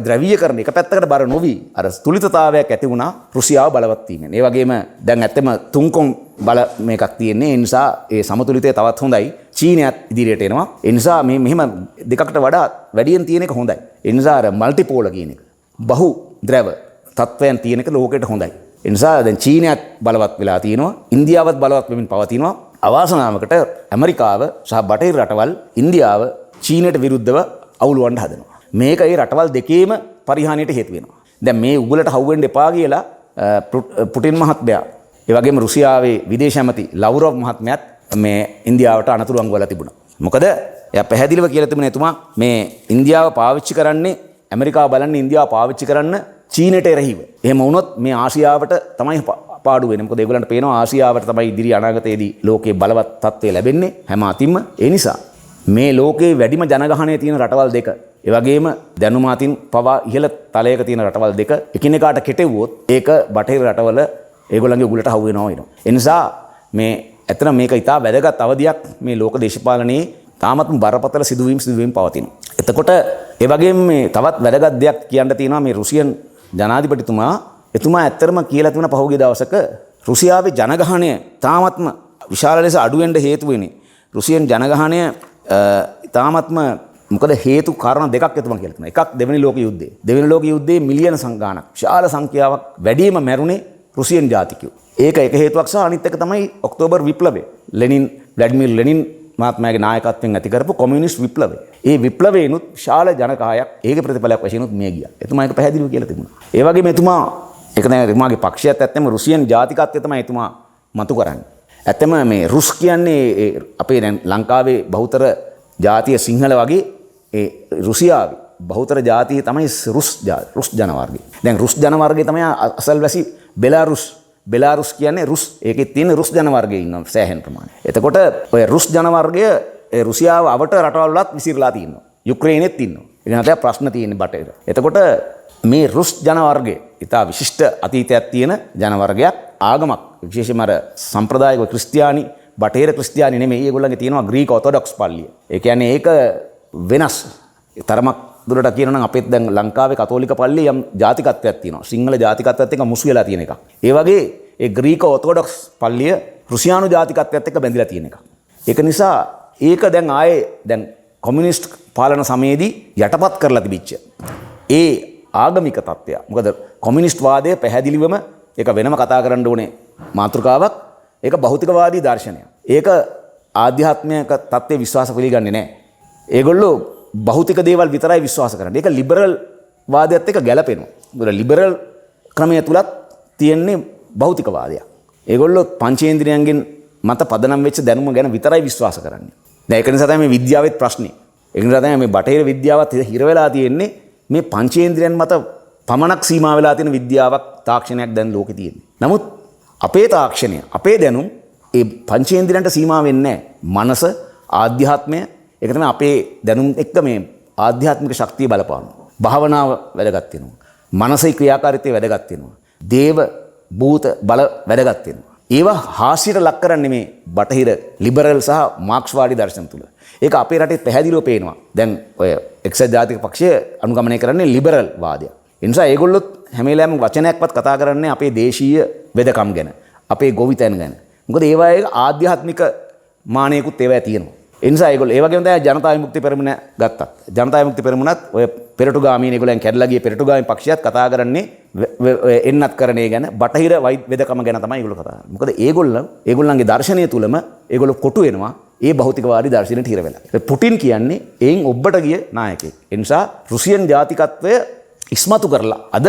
ද්‍රවීයකරණ එක පැත්තකට බර නොවි අර ස්තුලිතතාවයක් ඇති වුණා රුසියාව බලවත් වීමෙන්. ඒ වගේම දැන් ඇත්තම තුන්කොන් බල මේකක් තියෙන්නේ. ඒ නිසා ඒ සමතුලිතය තවත් හොඳයි. චීනයත් ඉදිරියට එනවා. ඒ නිසා මේ මෙහෙම දෙකකට වඩා වැඩියෙන් තියෙන එක හොඳයි. ඒ නිසා අර මල්ටිපෝල කියන එක බහු ද්‍රව තත්වයන් තියෙන එක ලෝකෙට හොඳයි. ඒ නිසා දැන් චීනයත් බලවත් වෙලා තියෙනවා. ඉන්දියාවත් බලවත් වෙමින් පවතිනවා. අවාසනාවකට ඇමරිකාව සහ බටහිර රටවල් ඉන්දියාව චීනයට විරුද්ධව අවුලවන්න හදනවා. මේක ඒ රටවල් දෙකේම පරිහානියට හේතු වෙනවා. දැන් මේ උගලට හවුවෙන්න එපා කියලා පුටින් මහත්මයා, ඒ වගේම රුසියාවේ විදේශ ඇමති ලව්රොව් මහත්මයාත් මේ ඉන්දියාවට අනතුරු අංගවලා තිබුණා. මොකද එයා පැහැදිලිව කියලා තිබුණා එතුමා මේ ඉන්දියාව පාවිච්චි කරන්නේ ඇමරිකාව බලන්නේ ඉන්දියාව පාවිච්චි කරන්න චීනයට එරෙහිව. එහෙම වුණොත් මේ ආසියාවට තමයි පාඩු වෙන්නේ. මොකද ඒගොල්ලන්ට පේනවා ආසියාවට තමයි ඉදිරි අනාගතයේදී ලෝකයේ බලවත් තත්ත්වය ලැබෙන්නේ හැම අතින්ම. ඒ නිසා මේ ලෝකයේ වැඩිම ජනගහනය තියෙන රටවල් දෙක, ඒ වගේම දැනුම අතින් පවා ඉහළ තලයක තියෙන රටවල් දෙක එකිනෙකාට කෙටෙව්වොත් ඒක බටහිර රටවල ඒගොල්ලන්ගේ උගලට හවු වෙනවා වෙනවා. ඒ නිසා මේ ඇත්තට මේක ඉතා වැදගත් අවධියක් මේ ලෝක දේශපාලනයේ තාමත්ම බරපතල සිදුවීම් පවතිනවා. එතකොට ඒ වගේම මේ තවත් වැදගත් දෙයක් කියන්න තියෙනවා මේ රුසියන් ජනාධිපතිතුමා ඇත්තටම කියලා තිබුණ පහුගිය දවසක රුසියාවේ ජනගහනය තාමත්ම විශාල ලෙස අඩු වෙන්න හේතු වෙන්නේ. රුසියන් ජනගහනය තාමත්ම මොකද හේතු කාරණා දෙකක් එතුමා කියලා තිබුණා. එකක් දෙවෙනි ලෝක යුද්ධය. දෙවෙනි ලෝක යුද්ධයේ මිලියන සංඛ්‍යාවක් විශාල සංඛ්‍යාවක් වැඩිම මැරුණේ රුසියන් ජාතිකයෝ. ඒක එක හේතුවක් සහ අනිත් එක තමයි ඔක්තෝබර් විප්ලවය. ව්ලාඩිමිර් ලෙනින් මහත්මයාගේ නායකත්වයෙන් ඇති කරපු කොමියුනිස්ට් විප්ලවය. ඒ විප්ලවයනොත් විශාල ජනකායක් ඒකේ ප්‍රතිඵලයක් වශයෙන් උත් මිය ගියා. එතුමා ඒක පැහැදිලිව කියලා තිබුණා. ඒ වගේම එතුමා ඒක තමයි එතුමාගේ පක්ෂයත් ඇත්තම රුසියන් ජාතිකත්වය තමයි එතුමා මතු කරන්නේ. ඇත්තම මේ රුස් කියන්නේ අපේ දැන් ලංකාවේ බහුතර ජාතිය සිංහල වගේ ඒ රුසියාවේ බහුතර ජාතිය තමයි රුස් ජන වර්ගය. දැන් රුස් ජන වර්ගය තමයි අසල්වැසි බෙලාරුස් කියන්නේ රුස්. ඒකෙත් තියෙන රුස් ජන වර්ගය ඉන්නවා සෑහෙන ප්‍රමාණයක්. එතකොට ඔය රුස් ජන වර්ගය ඒ රුසියාව අවට රටවල් වලත් විසිරලා තියෙනවා. යුක්‍රේනෙත් ඉන්නවා. ඒ නිසා ප්‍රශ්න තියෙන්නේ බටේර. එතකොට මේ රුස් ජන වර්ගය ඉතා විශිෂ්ට අතීතයක් තියෙන ජන වර්ගයක්. ආගමක් විශේෂයෙන්ම අර සම්ප්‍රදායික ක්‍රිස්තියානි බටේර ක්‍රිස්තියානි නෙමෙයි. ඒගොල්ලන්ගේ තියෙනවා ග්‍රීක ඔර්තොඩොක්ස් පල්ලිය. ඒ කියන්නේ ඒක වෙනස්. තරමක් දුරට කියනවා නම් අපේ දැන් ලංකාවේ කතෝලික පල්ලිය යම් ජාතිකත්වයක් තියෙනවා. සිංහල ජාතිකත්වයත් එක්ක මුසු වෙලා තියෙන එකක්. ඒ වගේ ඒ ග්‍රීක ඔර්තොඩොක්ස් පල්ලිය රුසියානු ජාතිකත්වයත් එක්ක බැඳිලා තියෙන එකක්. ඒක නිසා ඒක දැන් ආයේ දැන් කොමියුනිස්ට් පාලන සමයේදී යටපත් කරලා තිබිච්ච ඒ ආගමික තත්ත්වය. මොකද කොමියුනිස්ට් වාදය පැහැදිලිවම ඒක වෙනම කතා කරන්න ඕනේ මාතෘකාවක්. ඒක භෞතිකවාදී දර්ශනයක්. ඒක ආධ්‍යාත්මික තත්ත්වයේ විශ්වාස පිළිගන්නේ නැහැ. ඒගොල්ලෝ භෞතික දේවල් විතරයි විශ්වාස කරන්නේ. ඒක ලිබරල් වාදයත් එක්ක ගැලපෙනවා. මොකද ලිබරල් ක්‍රමය තුලත් තියෙන්නේ භෞතිකවාදයක්. ඒගොල්ලෝ පංචේන්ද්‍රයන්ගෙන් මත පදනම් වෙච්ච දැනුම ගැන විතරයි විශ්වාස කරන්නේ. දැන් ඒක නිසා තමයි මේ විද්‍යාවෙත් ප්‍රශ්නේ. ඒ නිසා තමයි මේ බටහිර විද්‍යාවත් හිර වෙලා තියෙන්නේ මේ පංචේන්ද්‍රයන් මත පමණක් සීමා වෙලා තියෙන විද්‍යාවක් තාක්ෂණයක් දැන් ලෝකේ තියෙන්නේ. නමුත් අපේ තාක්ෂණය, අපේ දැනුම ඒ පංචේන්ද්‍රයන්ට සීමා වෙන්නේ නැහැ. මනස, ආධ්‍යාත්මය, ඒක තමයි අපේ දැනුම් එක්ක මේ ආධ්‍යාත්මික ශක්තිය බලපානවා. භාවනාව වැදගත් වෙනවා. මානසික ක්‍රියාකාරීත්වය වැදගත් වෙනවා. දේව භූත බල වැදගත් වෙනවා. ඒවා හාස්‍යයට ලක් කරන්නේ මේ බටහිර ලිබරල් සහ මාක්ස්වාදී දර්ශන තුල. ඒක අපේ රටේ පැහැදිලිව පේනවා. දැන් ඔය එක්සත් ජාතික පක්ෂය අනුගමනය කරන්නේ ලිබරල් වාදය. ඒ නිසා ඒගොල්ලොත් හැම වෙලාවෙම වචනයක්වත් කතා කරන්නේ අපේ දේශීය වෙදකම් ගැන, අපේ ගොවිතැන් ගැන. මොකද ඒවායේ ආධ්‍යාත්මික මානයකුත් ඒවා තියෙනවා. ඒ නිසා ඒගොල්ලෝ ඒ වගේම තමයි ජනතා විමුක්ති පෙරමුණ ගත්තත්. ජනතා විමුක්ති පෙරමුණත් ඔය පෙරටුගාමීන් ඒගොල්ලන් කැඩලා ගිය පෙරටුගාමී පක්ෂයත් කතා කරන්නේ එන්නත් කරන්නේ ගැන, බටහිර වෙදකම ගැන තමයි ඒගොල්ලෝ කතා කරන්නේ. මොකද ඒගොල්ලන්ගේ දර්ශනය තුලම ඒගොල්ලෝ කොටු වෙනවා ඒ භෞතිකවාදී දර්ශනයට හිර වෙලා. පුටින් කියන්නේ එයින් ඔබට ගිය නායකයෙක්. ඒ නිසා රුසියන් ජාතිකත්වය ඉස්මතු කරලා අද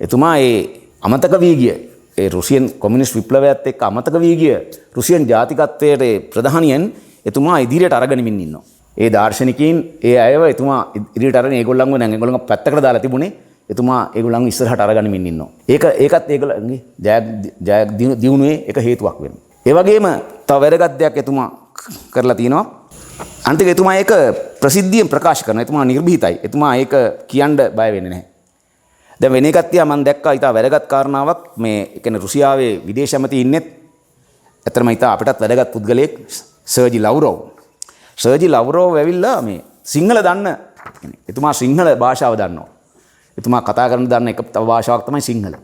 එතුමා ඒ අමතක වී ගිය ඒ රුසියන් කොමියුනිස්ට් විප්ලවයත් එක්ක අමතක වී ගිය රුසියන් ජාතිකත්වයේ ප්‍රධානියන් එතුමා ඉදිරියට අරගෙනමින් ඉන්නවා. ඒ දාර්ශනිකයින් ඒ අයව එතුමා ඉදිරියට අරගෙන ඒගොල්ලන්ව දැන් ඒගොල්ලන්ව පැත්තකට දාලා තිබුණේ. එතුමා ඒගොල්ලන්ව ඉස්සරහට අරගෙනමින් ඉන්නවා. ඒකත් ඒගොල්ලන්ගේ ජය දියුණුවේ එක හේතුවක් වෙනවා. ඒ වගේම තව වැදගත් දෙයක් එතුමා කරලා තිනවා. අන්තික එතුමා ඒක ප්‍රසිද්ධියෙන් ප්‍රකාශ කරනවා. එතුමා නිර්භීතයි. එතුමා ඒක කියන්න බය වෙන්නේ නැහැ. දැන් වෙන එකක් තියා මම දැක්කා ඊට වැදගත් කාරණාවක් මේ කියන්නේ රුසියාවේ විදේශ ඇමති ඉන්නෙත් ඇත්තටම හිතා අපිටත් වැදගත් පුද්ගලයෙක් සර්ජි ලව්රෝව්. සර්ජි ලව්රෝව් ඇවිල්ලා මේ සිංහල දන්න කෙනෙක්. එතුමා සිංහල භාෂාව දන්නවා. එතුමා කතා කරන දන්න එක භාෂාවක් තමයි සිංහල.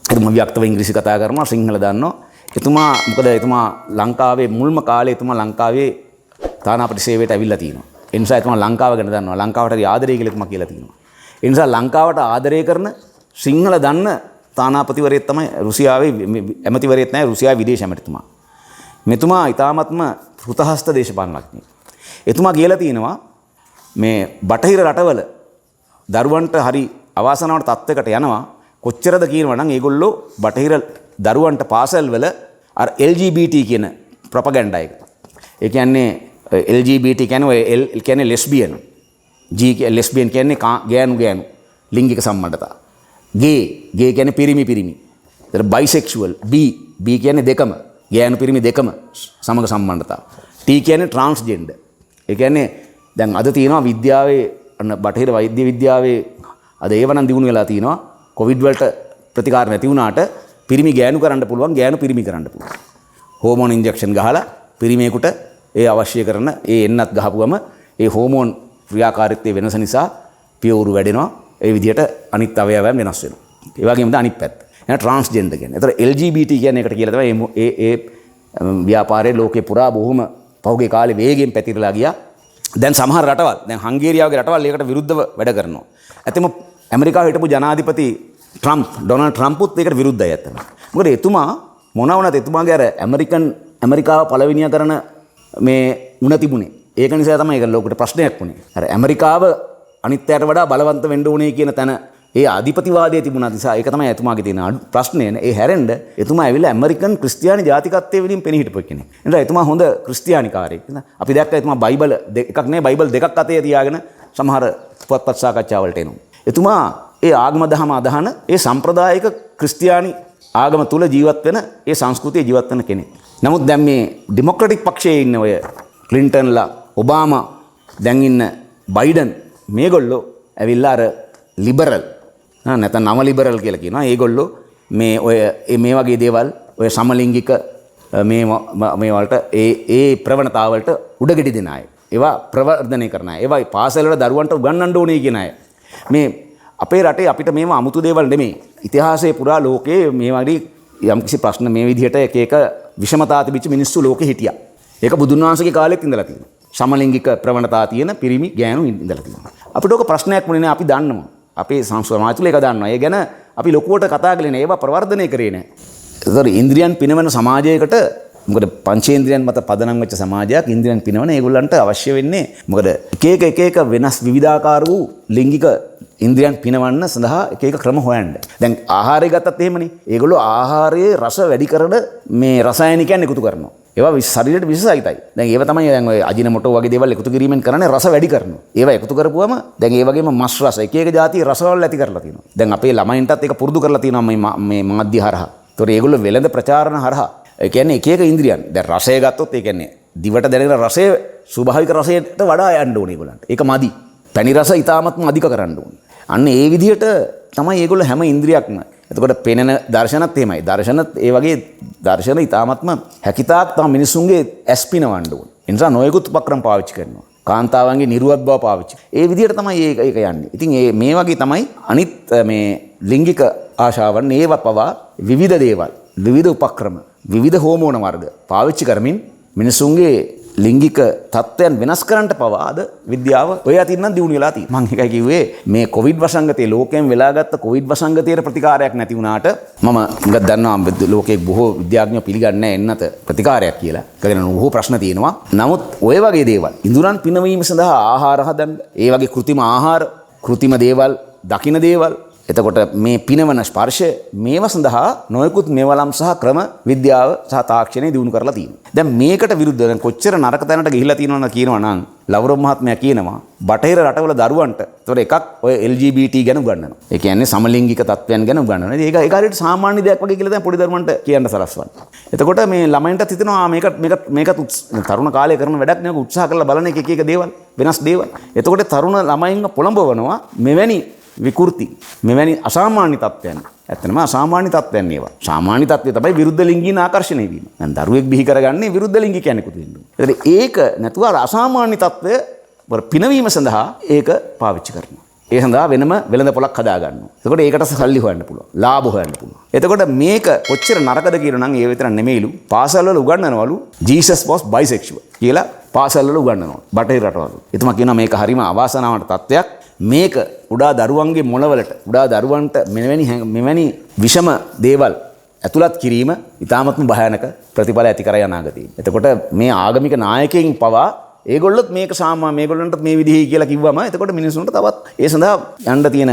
එතුමා ව්‍යක්තව ඉංග්‍රීසි කතා කරනවා, සිංහල දන්නවා. එතුමා මොකද එතුමා ලංකාවේ මුල්ම කාලේ එතුමා ලංකාවේ තානාපති සේවයට ඇවිල්ලා තිනවා. ඒ නිසා එතුමා ලංකාව ගැන දන්නවා. ලංකාවට ආදරය කියලා එතුමා කියලා තිනවා. ඒ නිසා ලංකාවට ආදරය කරන සිංහල දන්න තානාපතිවරයෙක් තමයි රුසියාවේ ඇමතිවරයෙක් නැහැ රුසියාවේ විදේශ ඇමතිතුමා. මෙතුමා ඊ타මත්ම හෘතහස්ත දේශපාලනඥයෙක්. එතුමා කියලා තිනවා මේ බටහිර රටවල දරුවන්ට හරි අවාසනාවට තත්ත්වයකට යනවා කොච්චරද කියනවා නම් ඒගොල්ලෝ බටහිර දරුවන්ට පාසල් වල අර LGBT කියන ප්‍රොපගැන්ඩා එක. ඒ කියන්නේ LGBT කියන්නේ ඔය L කියන්නේ ලෙස්බියන්. G ලෙස්බියන් කියන්නේ ගෑනු ලිංගික සම්බන්ධතා. ගේ කියන්නේ පිරිමි. ඒතර බයිසෙක්ෂුවල් B කියන්නේ දෙකම. ගෑනු පිරිමි දෙකම සමග සම්බන්ධතා. T කියන්නේ ට්‍රාන්ස්ජෙන්ඩර්. ඒ කියන්නේ දැන් අද තියෙනවා විද්‍යාවේ බටහිර වෛද්‍ය විද්‍යාවේ අද ඒව නම් දිනු වෙලා තිනවා. කොවිඩ් වලට ප්‍රතිකාර නැති වුණාට පිරිමි ගෑනු කරන්න පුළුවන්, ගෑනු පිරිමි කරන්න පුළුවන්. හෝමෝන් ඉන්ජෙක්ෂන් ගහලා පිරිමියෙකුට ඒ අවශ්‍ය කරන ඒ එන්නත් ගහපුවම ඒ හෝමෝන් ක්‍රියාකාරීත්වයේ වෙනස නිසා පියවුරු වැඩෙනවා. ඒ විදිහට අනිත් අවයවයන් වෙනස් වෙනවා. ඒ වගේම අනිත් පැත්ත. එහෙනම් ට්‍රාන්ස්ජෙන්ඩර් කියන්නේ. ඒතර LGBT කියන්නේ එකට කියලා තමයි ඒ ව්‍යාපාරයේ ලෝකේ පුරා බොහොම පහුගිය කාලේ වේගයෙන් පැතිරලා ගියා. දැන් සමහර රටවල් දැන් හංගේරියාවගේ රටවල් ඒකට විරුද්ධව වැඩ කරනවා. ඇත්තම ඇමරිකාවේ හිටපු ජනාධිපති ඩොනල්ඩ් ට්‍රම්ප්ත් ඒකට විරුද්ධයි ඇත්තම. මොකද එතුමා මොන වුණත් එතුමාගේ අර ඇමරිකාව පළවෙනිය කරන මේ උණ තිබුණේ. ඒක නිසා තමයි ඒක ලෝකෙට ප්‍රශ්නයක් වුණේ. අර ඇමරිකාව අනිත්‍යයට වඩා බලවන්ත වෙන්න ඕනේ කියන තැන ඒ ආධිපතිවාදයේ තිබුණා නිසා ඒක තමයි එතුමාගේ තියෙන ප්‍රශ්නේ නේ. ඒ හැරෙන්න එතුමා ඇවිල්ලා ඇමරිකන් ක්‍රිස්තියානි ජාතිකත්වයේ වලින් පෙනී හිටපු කෙනෙක්. එහෙනම් එතුමා හොඳ ක්‍රිස්තියානිකාරයෙක්. අපි දැක්කා එතුමා බයිබල් එකක් නේ බයිබල් දෙකක් අතේ තියාගෙන සමහර පුවත්පත් සාකච්ඡා වලට එනවා. එතුමා ඒ ආගම දහම අදහන ඒ සම්ප්‍රදායික ක්‍රිස්තියානි ආගම තුල ජීවත් වෙන ඒ සංස්කෘතියේ ජීවත් වෙන කෙනෙක්. නමුත් දැන් මේ ඩෙමොක්‍රැටික් පක්ෂයේ ඉන්න ඔය ක්ලින්ටන්ලා, ඔබාමා, දැන් ඉන්න බයිඩන් මේගොල්ලෝ ඇවිල්ලා අර ලිබරල් නැත්නම් නව ලිබරල් කියලා කියනවා. ඒගොල්ලෝ මේ වගේ දේවල් ඔය සමලිංගික මේ වලට ඒ ප්‍රවණතාවලට උඩගෙඩි දෙන අය. ඒවා ප්‍රවර්ධනය කරන අය. ඒවා පාසල් වල දරුවන්ට උගන්වන්න ඕනේ කියන අය. මේ අපේ රටේ අපිට මේව අමුතු දේවල් නෙමෙයි. ඉතිහාසයේ පුරා ලෝකයේ මේ වගේ යම්කිසි ප්‍රශ්න මේ විදිහට එක විෂමතා තිබිච්ච මිනිස්සු ලෝකෙ හිටියා. ඒක බුදුන් වහන්සේගේ කාලෙත් ඉඳලා තියෙනවා. සමලිංගික ප්‍රවණතා තියෙන පිරිමි ගෑනු ඉඳලා තියෙනවා. අපිට ඕක ප්‍රශ්නයක් වුණේ නෑ. අපි දන්නවා. අපේ සමාජ තුල ඒක දන්නවා. ඒ ගැන අපි ලොකුවට කතා කළේ නෑ. ඒවා ප්‍රවර්ධනය කරේ නෑ. ඒතර ඉන්ද්‍රියන් පිනවන සමාජයකට මොකද පංචේන්ද්‍රයන් මත පදනම් වෙච්ච සමාජයක් ඉන්ද්‍රියන් පිනවන ඒගොල්ලන්ට අවශ්‍ය වෙන්නේ මොකද එක වෙනස් විවිධාකාර වූ ලිංගික ඉන්ද්‍රියන් පිනවන්න සඳහා එක ක්‍රම හොයන්න. දැන් ආහාරය ගත්තත් එහෙමනේ. ඒගොල්ලෝ ආහාරයේ රස වැඩි කරන මේ රසායනිකයන් එකතු කරනවා. ඒවා ශරීරයට විෂසහිතයි. දැන් ඒව තමයි දැන් ඔය අජිනමොටෝ වගේ දේවල් එකතු කිරීමෙන් කරන්නේ රස වැඩි කරනවා. ඒවා එකතු කරපුවම දැන් ඒ වගේම මස් රස එක જાතිය රසවල ඇති කරලා තියෙනවා. දැන් අපේ ළමයින්ටත් ඒක පුරුදු කරලා තියෙනවා මේ මාධ්‍ය හරහා. ඒතොර ඒගොල්ලෝ වෙළඳ ප්‍රචාරණ හරහා ඒ කියන්නේ එක ඉන්ද්‍රියන්. දැන් රසය ගත්තොත් ඒ කියන්නේ දිවට දැනෙන රසය ස්වභාවික රසයට වඩා යන්න ඕනේ ඒගොල්ලන්ට. ඒක මදි. පැණි රස ඊටාත්ම අධික කරන්න ඕනේ. අන්න ඒ විදිහට තමයි ඒගොල්ලෝ හැම ඉන්ද්‍රියක්ම. එතකොට පෙනෙන දර්ශනත් එහෙමයි. දර්ශනත් ඒ වගේ දර්ශන ඊටාත්ම හැකිතාක් තම මිනිසුන්ගේ ඇස් පිනවන්න ඕනේ. ඒ නිසා නොයෙකුත් උපක්‍රම පාවිච්චි කරනවා. කාන්තාවන්ගේ නිර්වත් බව පාවිච්චි. ඒ විදිහට තමයි ඒක යන්නේ. ඉතින් මේ වගේ තමයි අනිත් මේ ලිංගික ආශාවන් ඒව පවා විවිධ දේවල්, විවිධ උපක්‍රම, විවිධ හෝමෝන වර්ග පාවිච්චි කරමින් මිනිසුන්ගේ ලිංගික තත්ත්වයන් වෙනස් කරන්නට පවා අද විද්‍යාව ඔය අතින් නම් දියුණු වෙලා තියෙනවා. මම එකයි කිව්වේ මේ කොවිඩ් වසංගතයේ ලෝකයෙන් වෙලාගත්ත කොවිඩ් වසංගතයේ ප්‍රතිකාරයක් නැති වුණාට මම ඉඟක් දන්නවා ලෝකයේ බොහෝ විද්‍යාඥයෝ පිළිගන්නේ නැහැ එන්නත ප්‍රතිකාරයක් කියලා. ඒකගෙන බොහෝ ප්‍රශ්න තියෙනවා. නමුත් ඔය වගේ දේවල් ඉඳුරන් පිනවීම සඳහා ආහාර හදන්න, ඒ වගේ කෘත්‍රිම ආහාර, කෘත්‍රිම දේවල්, දකින්න දේවල්, එතකොට මේ පිනවන ස්පර්ශ මේවා සඳහා නොයෙකුත් මෙවලම් සහ ක්‍රම විද්‍යාව සහ තාක්ෂණය දිනු කරලා තියෙනවා. දැන් මේකට විරුද්ධව දැන් කොච්චර නරක තැනට ගිහිල්ලා තියෙනවද කියනවා නම් ලව්රොව් මහත්මයා කියනවා බටහිර රටවල දරුවන්ට ඒතකොට එකක් ඔය LGBT ගැන උගන්වනවා. ඒ කියන්නේ සමලිංගික තත්ත්වයන් ගැන උගන්වනවා. ඒක හරියට සාමාන්‍ය දෙයක් වගේ කියලා දැන් පොඩි දරුවන්ට කියන්න සලස්වන්න. එතකොට මේ ළමයින්ටත් හිතෙනවා මේකත් තරුණ කාලේ කරන වැඩක් නේ උත්සාහ කරලා බලන එක දේවල් වෙනස් දේවල්. එතකොට තරුණ ළමයින්ව පොළඹවනවා මෙවැනි විකෘති මෙවැනි අසාමාන්‍ය තත්ත්වයන් ඇත්තටම අසාමාන්‍ය තත්ත්වයන් ඒවා. සාමාන්‍ය තත්ත්වය තමයි විරුද්ධ ලිංගීන් ආකර්ෂණය වීම. දැන් දරුවෙක් බිහි කරගන්නේ විරුද්ධ ලිංගික කෙනෙකුට වෙන්න. ඒක නැතුව අසාමාන්‍ය තත්ත්වය පිනවීම සඳහා ඒක පාවිච්චි කරනවා. ඒ සඳහා වෙනම වෙළඳ පොලක් හදා ගන්නවා. එතකොට ඒකට සල්ලි හොයන්න පුළුවන්. ලාභ හොයන්න පුළුවන්. එතකොට මේක කොච්චර නරකද කියලා නම් ඒ විතර නෙමෙයිලු. පාසල් වල උගන්වනවලු Jesus was bisexual කියලා පාසල් වල උගන්වනවා. බටහිර රටවල. එතුමා කියනවා මේක හරිම අවාසනාවන්ත තත්ත්වයක්. මේක උඩා දරුවන්ගේ මොළවලට උඩා දරුවන්ට මෙවැනි විෂම දේවල් ඇතුළත් කිරීම ඉතාමත්ම භයානක ප්‍රතිඵල ඇති කර අනාගතයේ. එතකොට මේ ආගමික නායකයින් පවා ඒගොල්ලොත් මේක මේගොල්ලන්ට මේ විදිහයි කියලා කිව්වම එතකොට මිනිස්සුන්ට තවත් ඒ සඳහා යන්න තියෙන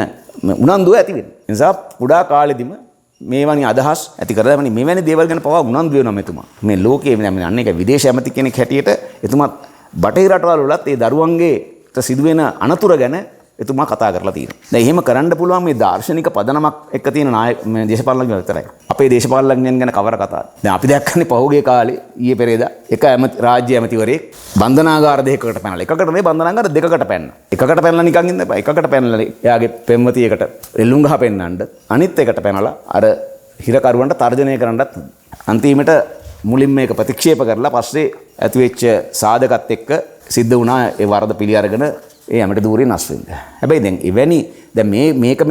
උනන්දුව ඇති වෙනවා. ඒ නිසා කුඩා කාලෙදිම මේවනි අදහස් ඇති කරලා මෙවැනි දේවල් ගැන පවා උනන්දු වෙනවා මෙතුමා. මේ ලෝකයේ අන්න එක විදේශ ඇමති කෙනෙක් හැටියට එතුමා බටහිර රටවල් වලත් ඒ දරුවන්ගේ සිදුවෙන අනතුර ගැන එතුමා කතා කරලා තියෙනවා. දැන් එහෙම කරන්න පුළුවන් මේ දාර්ශනික පදනමක් එක්ක තියෙන මේ දේශපාලනඥයෝ විතරයි. අපේ දේශපාලනඥයන් ගැන කවර කතාවද? දැන් අපි දැක්කනේ පහුගිය කාලේ ඊයේ පෙරේදා එක රාජ්‍ය ඇමතිවරයෙක් බන්ධනාගාර දෙකකට පැනලා. එකකට නෙවෙයි බන්ධනාගාර දෙකකට පැනලා. එකකට පැනලා නිකන් ඉන්න බෑ. එකකට පැනලා එයාගේ පෙම්වතියකට එල්ලුම් ගහ පෙන්නන්න. අනිත් එකට පැනලා අර හිරකරුවන්ට තර්ජනය කරන්නත් අන්තිමට මුලින්ම මේක ප්‍රතික්ෂේප කරලා පස්සේ ඇතිවෙච්ච සාධකත් එක්ක සිද්ධ වුණා ඒ වරද පිළි අරගෙන ඒ ඇමට දූරේ නැස් වෙන්න. හැබැයි දැන් එවැනි දැන් මේක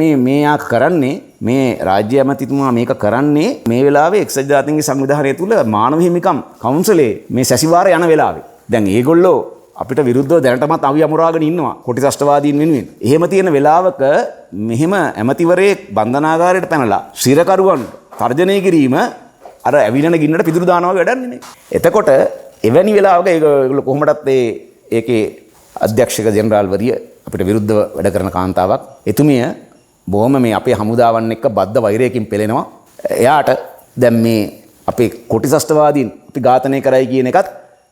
කරන්නේ මේ රාජ්‍ය ඇමතිතුමා මේක කරන්නේ මේ වෙලාවේ එක්සත් ජාතීන්ගේ සංවිධානය තුල මානව හිමිකම් කවුන්සලේ මේ සැසිවාරය යන වෙලාවේ. දැන් ඒගොල්ලෝ අපිට විරුද්ධව දැනටමත් අවි අමුරාගෙන ඉන්නවා කොටිසෂ්ඨවාදීන් වෙනුවෙන්. එහෙම තියෙන වෙලාවක මෙහෙම ඇමතිවරයෙක් බන්ධනාගාරයට පැනලා සිරකරුවන් තර්ජනය කිරීම අර ඇවිලෙන ගින්නට පිදුරු දානවා වැඩන්නේ නේ. එතකොට එවැනි වෙලාවක ඒගොල්ලෝ කොහොමදත් ඒකේ අධ්‍යක්ෂක ජෙනරාල්වරිය අපිට විරුද්ධව වැඩ කරන කාන්තාවක්. එතුමිය බොහොම මේ අපේ හමුදාවන් එක්ක බද්ධ වෛරයකින් පෙළෙනවා. එයාට දැන් මේ අපේ කොටිසෂ්ඨවාදීන් අපි ඝාතනය කරයි කියන එකත්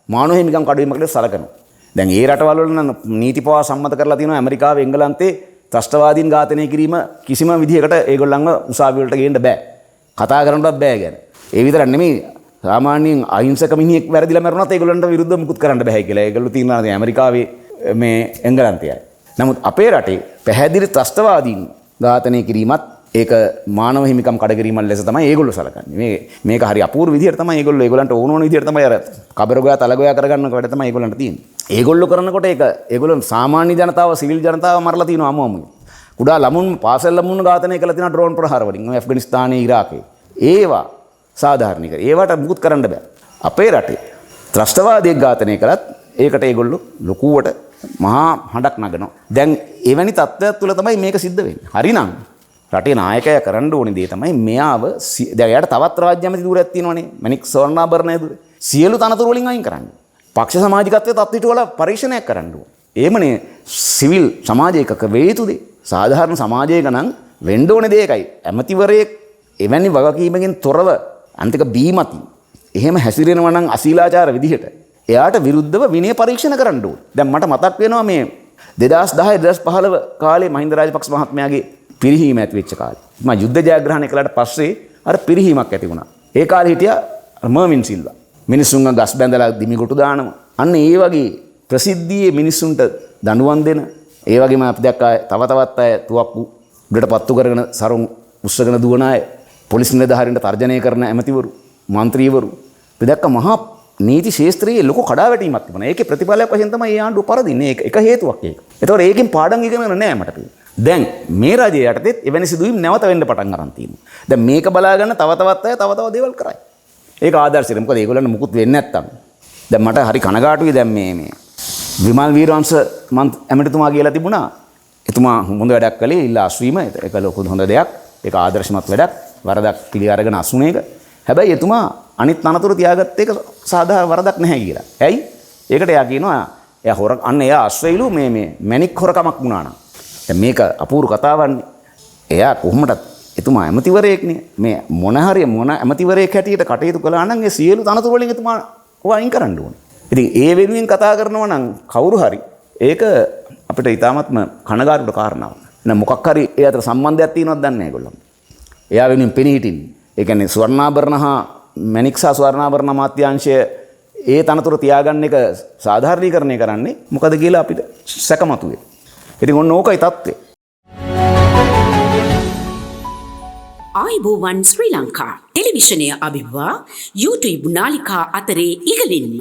මානව හිමිකම් කඩවීමකට සලකනවා. දැන් ඒ රටවල් වල නම් නීති පවා සම්මත කරලා තියෙනවා ඇමරිකාවේ එංගලන්තේ ත්‍රස්තවාදීන් ඝාතනය කිරීම කිසිම විදිහකට ඒගොල්ලන්ව උසාවි වලට ගේන්න බෑ. කතා කරන්නවත් බෑ ගැන. ඒ විතරක් නෙමෙයි සාමාන්‍යයෙන් අහිංසක මිනිහෙක් වැරදිලා මැරුණත් ඒගොල්ලන්ට විරුද්ධව මුකුත් කරන්න බෑ කියලා. ඒගොල්ලෝ තියෙනවා ඇමරිකාවේ මේ එංගලන්තයයි. නමුත් අපේ රටේ පැහැදිලි ත්‍රස්තවාදීන් ඝාතනය කිරීමත් ඒක මානව හිමිකම් කඩකිරීමක් ලෙස තමයි ඒගොල්ලෝ සලකන්නේ. මේක හරි අපූර්ව විදිහට තමයි ඒගොල්ලන්ට ඕන විදිහට තමයි අර කබරගෝයා තලගෝයා කරගන්න වැඩ තමයි ඒගොල්ලන්ට තියෙන්නේ. ඒගොල්ලෝ කරනකොට ඒක ඒගොල්ලෝ සාමාන්‍ය ජනතාව සිවිල් ජනතාව මරලා තියෙනවා අමුමුයි. කුඩා ළමුන් පාසල් ළමුන් ඝාතනය කරලා තියෙනවා ඩ්‍රෝන් ප්‍රහාර වලින්. ඇෆ්ගනිස්තානයේ ඉරාකේ. ඒවා සාධාරණීකර. ඒවට මුකුත් කරන්න බෑ. අපේ රටේ ත්‍රස්තවාදීන් ඝාතනය කරත් ඒකට ඒගොල්ලෝ ලොකුවට මහා හඬක් නගනවා. දැන් එවැනි තත්ත්වයක් තුළ තමයි මේක සිද්ධ වෙන්නේ. හරිනම් රටේ නායකයා කරන්න ඕනේ දේ තමයි මෙයාව දැන් එයාට තවත් රාජ්‍ය ඇමති ධූරයක් තියෙනවනේ. මණික් ස්වර්ණාභරණය ධූරය. සියලු තනතුරු වලින් අයින් කරන්න. පක්ෂ සමාජිකත්වයේ තත්ත්වයට වල පරීක්ෂණයක් කරන්න ඕනේ. එහෙමනේ සිවිල් සමාජයක වේ යුතු දේ. සාධාරණ සමාජයක නම් වෙන්න ඕනේ දෙයකයි. ඇමතිවරයෙක් එවැනි වගකීමකින් තොරව අන්තික බීමති. එහෙම හැසිරෙනවා නම් අශීලාචාර විදිහට එයාට විරුද්ධව විනය පරීක්ෂණ කරන්න ඕනේ. දැන් මට මතක් වෙනවා මේ 2010 2015 කාලේ මහින්ද රාජපක්ෂ මහත්මයාගේ පිරිහීම ඇති වෙච්ච කාලේ. මම යුද්ධ ජයග්‍රහණය කළාට පස්සේ අර පිරිහීමක් ඇති වුණා. ඒ කාලේ හිටියා මර්වින් සිල්වා. මිනිස්සුන්ව ගස් බැඳලා දිමිකොටු දානවා. අන්න ඒ වගේ ප්‍රසිද්ධියේ මිනිස්සුන්ට දඬුවම් දෙන ඒ වගේම අපි දැක්කා තව තවත් අය තුවක්කු උඩට පත්තු කරගෙන සරුන් උස්සගෙන දුවන අය පොලිස් නිලධාරීන්ට තර්ජනය කරන ඇමතිවරු මන්ත්‍රීවරු අපි දැක්ක මහා නීති ශාස්ත්‍රයේ ලොකු කඩාවැටීමක් තිබුණා. ඒකේ ප්‍රතිඵලයක් වශයෙන් තමයි මේ ආණ්ඩුව පරදින්නේ. ඒක හේතුවක් ඒක. ඒතකොට ඒකෙන් පාඩම් ඉගෙන ගන්න නෑ මට පේන්නේ. දැන් මේ රජයේ යටතේත් එවැනි සිදුවීම් නැවත වෙන්න පටන් අරන් තියෙනවා. දැන් මේක බලා ගන්න තව තවත් අය තව තව දේවල් කරයි. ඒක ආදර්ශයක්. මොකද ඒගොල්ලන්ට මුකුත් වෙන්නේ නැත්තම්. දැන් මට හරි කනගාටුයි දැන් මේ විමල් වීරවංශ ඇමතිතුමා කියලා තිබුණා. එතුමා හොඳ වැඩක් කළේ ඉල්ලා අස්වීම. ඒක ලොකු හොඳ දෙයක්. ඒක ආදර්ශමත් වැඩක්. වරදක් පිළි අරගෙන අසුන එක. හැබැයි එතුමා අනිත් අනතුරු තියාගත්ත එක සාධාරණ වරදක් නැහැ කියලා. ඇයි? ඒකට එයා කියනවා එයා අන්න එයා අස්වැයිලු මේ මැණික් හොරකමක් වුණා නම්. දැන් මේක අපූර්ව කතාවන්නේ. එයා කොහොමදත් එතුමා ඇමතිවරයෙක්නේ. මේ මොන ඇමතිවරයෙක් හැටියට කටයුතු කළා නම් ඒ සියලු තනතුරු වලින් එතුමා වයින් කරන්න ඕනේ. ඉතින් ඒ වෙනුවෙන් කතා කරනවා නම් කවුරු හරි ඒක අපිට ඊටාත්ම කනගාටුවට කාරණාවක්. එහෙනම් මොකක් හරි ඒ අතර සම්බන්ධයක් තියෙනවද දන්නේ නැහැ ඒගොල්ලෝ. එයා වෙනුවෙන් පෙනී හිටින්නේ. ඒ කියන්නේ ස්වර්ණාභරණ හා මැණික් සහ ස්වර්ණාභරණ අමාත්‍යාංශය ඒ තනතුර තියාගන්න එක සාධාරණීකරණය කරන්නේ මොකද කියලා අපිට සැකමතුවේ. ඉතින් ඔන්න ඕකයි தත්ත්වය. ආයිබෝවන් ශ්‍රී ලංකා ටෙලිවිෂනය අභිබවා YouTube නාලිකා අතරේ ඉහළින්ම